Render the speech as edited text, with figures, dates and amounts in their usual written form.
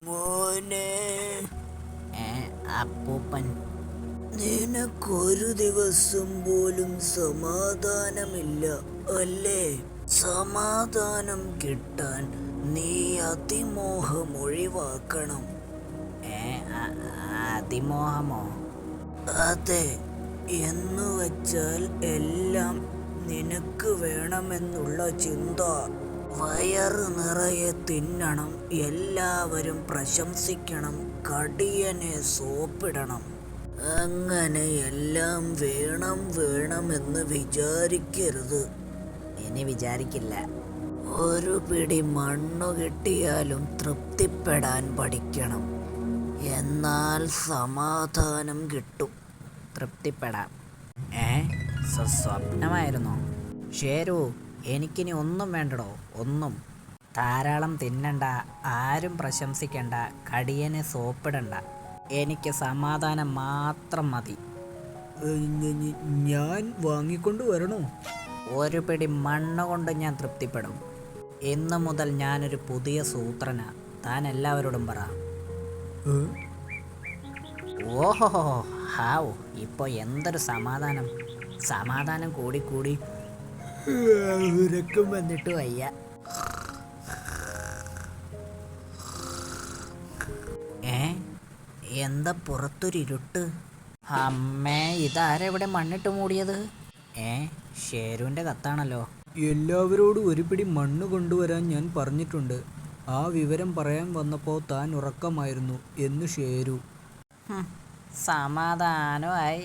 മോനെ, അപ്പൂപ്പൻ, നിനക്കൊരു ദിവസം പോലും സമാധാനമില്ല അല്ലേ? സമാധാനം കിട്ടാൻ നീ അതിമോഹം ഒഴിവാക്കണം. അതിമോഹമോ? അതെ, എന്നുവെച്ചാൽ എല്ലാം നിനക്ക് വേണമെന്നുള്ള ചിന്ത. വയറ് നിറയെ തിന്നണം, എല്ലാവരും പ്രശംസിക്കണം, കടിയനെ സോപ്പിടണം. അങ്ങനെ എല്ലാം വേണം വേണമെന്ന് വിചാരിക്കരുത്. ഇനി വിചാരിക്കില്ല. ഒരു പിടി മണ്ണു കിട്ടിയാലും തൃപ്തിപ്പെടാൻ പഠിക്കണം. എന്നാൽ സമാധാനം കിട്ടും. തൃപ്തിപ്പെടാം. സ്വപ്നമായിരുന്നോ? ഷേരു, എനിക്കിനി ഒന്നും വേണ്ടടോ, ഒന്നും. ധാരാളം തിന്നണ്ട, ആരും പ്രശംസിക്കണ്ട, കടിയനെ സോപ്പിടണ്ട. എനിക്ക് സമാധാനം മാത്രം മതി. ഞാൻ വാങ്ങിക്കൊണ്ട് വരണോ? ഒരു പിടി മണ്ണ് കൊണ്ട് ഞാൻ തൃപ്തിപ്പെടും. ഇന്നു മുതൽ ഞാനൊരു പുതിയ സൂത്രനാ. താൻ എല്ലാവരോടും പറ. ഓഹോ, ഹാവ്, ഇപ്പോൾ എന്തൊരു സമാധാനം. സമാധാനം കൂടി ഉറക്കം വന്നിട്ട് വയ്യ. എന്താ പുറത്തൊരിരുട്ട്? അമ്മേ, ഇതാരെവിടെ മണ്ണിട്ട് മൂടിയത്? ഷേരുവിൻ്റെ കത്താണല്ലോ. എല്ലാവരോടും ഒരു പിടി മണ്ണ് കൊണ്ടുവരാൻ ഞാൻ പറഞ്ഞിട്ടുണ്ട്. ആ വിവരം പറയാൻ വന്നപ്പോൾ താൻ ഉറക്കമായിരുന്നു എന്ന് ഷേരു. സമാധാനമായി.